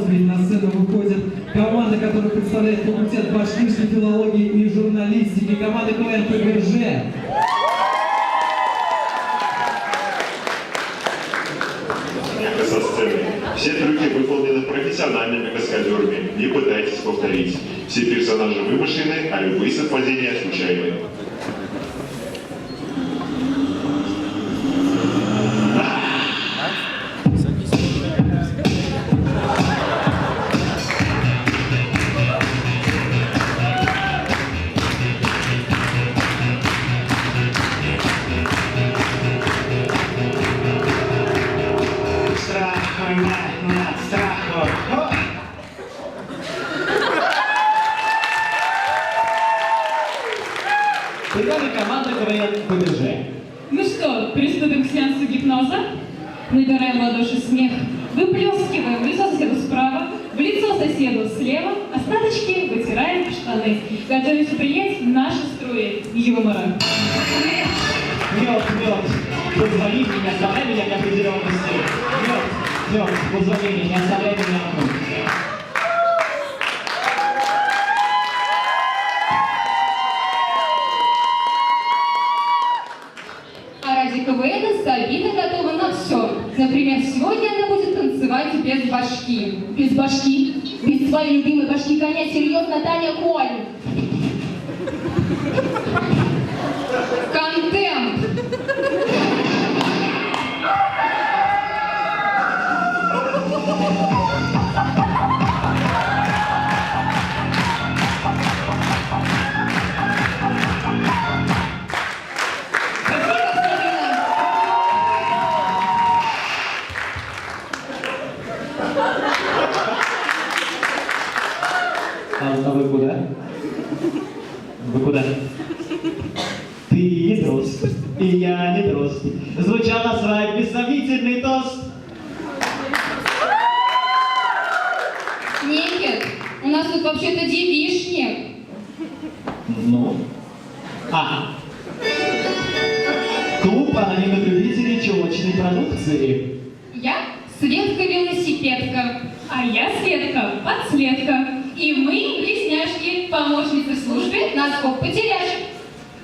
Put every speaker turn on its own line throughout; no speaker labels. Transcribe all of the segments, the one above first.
Мосбель. На сцену выходит команда, которая представляет факультет башкирской филологии и журналистики. Команда КВН «Фаберже».
Со сцены. Все трюки выполнены профессиональными каскадерами. Не пытайтесь повторить. Все персонажи вымышлены, а любые совпадения случайны.
Итак, команда КВН «Фаберже».
Ну что, приступим к сеансу гипноза? Набираем в ладоши смех, выплескиваем в лицо соседу справа, в лицо соседу слева, остаточки вытираем в штаны. Готовимся принять наши струи юмора.
Мед, позвони мне, не оставляй меня неопределенности. Мед, позвони мне, не оставляй меня одну.
А ради КВН Сабина готова на все. Например, сегодня она будет танцевать без башки.
Без башки? Без твоей любимой башки коня, серьезно, Таня Коль.
Контент!
А вы куда? Вы куда? Ты не дрозд, и я не дрозд. Звучал на свадьбе сомнительный тост.
Нет, у нас тут вообще-то девичник.
Ну? Клуб анонимных любителей чулочной продукции.
Я Светка-велосипедка, а я Светка-подследка. И мы близняшки, помощницы в службе носков потеряшек.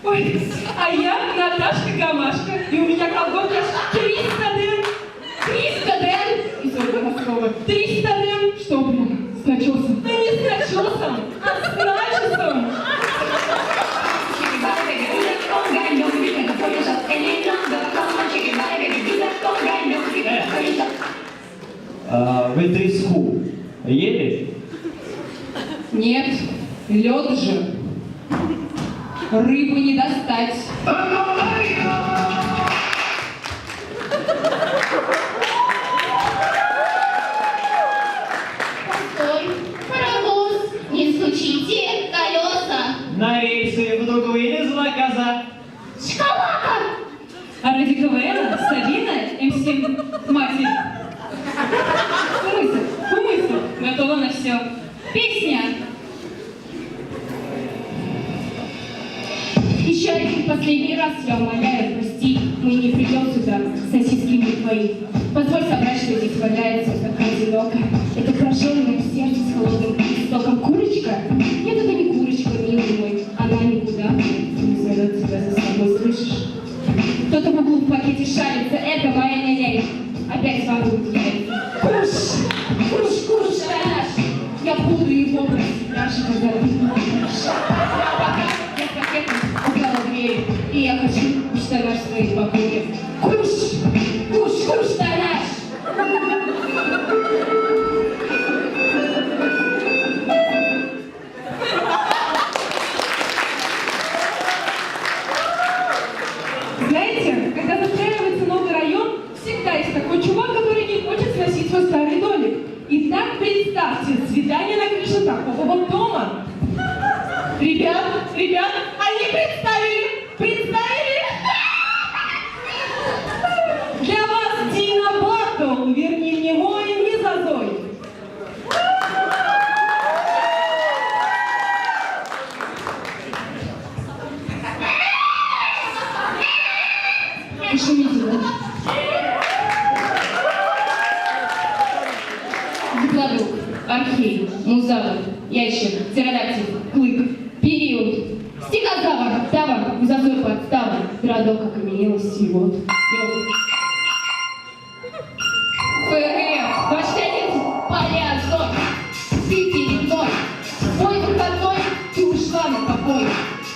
Ой, а я Наташка-гамашка, и у меня колготки аж 300 дыр. 300 дыр! И только носкова. 300 дыр! Что, блин, с начесом? Да не с начесом, а с начесом!
Вы треску ели?
Нет, лед же. Рыбу не достать.
Постой, паровоз, не стучите колеса.
На рельсы вдруг вылезла коза.
Шкалака!
А ради КВН Сабина МС Матерь. Умысл, готова на все. Песня.
Еще один последний раз я умоляю, прости, мы не придем сюда, сосиски не твои. Позволь собрать, что здесь валяется, так одиноко. Это прожженное сердце с холодным истоком. Курочка? Нет, это не курочка, милый мой. Она никуда не зовет тебя за собой, слышишь? Кто-то в углу в пакете шарится, это моя няня. Опять ворует яйца. Куш, шараш. Я буду его просить, даже когда ты можешь. Я пакетом украла дверь, и я хочу штанаш своих покоев. Куш, штанаш.
Знаете, когда застраивается новый район, всегда есть такой чувак, который не хочет сносить свой старый домик. Итак, представьте, свидание на крыше такого вот дома. Ребят, они представили! Для вас Дина Бартл, верни не воин, не зазой.
Не шумите, да? Диплодок. архей, музавр, ящер, птеродактиль, клык, период, стегозавр, тавр, зазой подстава, городок окаменелости и вот. ФРФ, ваш конец, палеозой, ты передной, твой выходной, ты ушла на покой.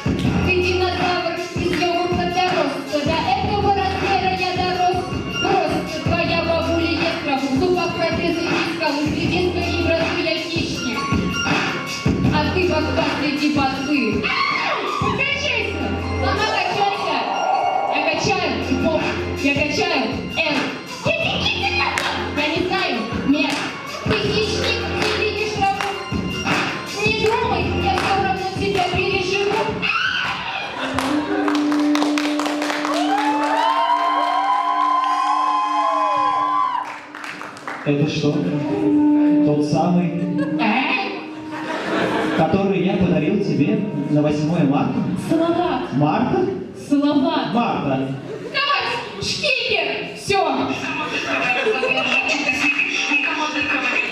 Ты динозавр, из йогурта дорос, до этого размера я дорос. Рост, твоя бабуля ест траву, в зубах протезы и скалу, среди своей брату я хищник. А ты бабка среди басы. Покачайся, сама качайся. Я качаю, типов, я качаю, я не знаю, нет. Ты хищник, ты видишь траву. Не думай, я все равно тебя переживу.
Это что? Тот самый, который я подарил тебе на 8 марта?
Слова,
Марта?
слова.
Марта.
Давай, шкипер, все.
Никому не говори.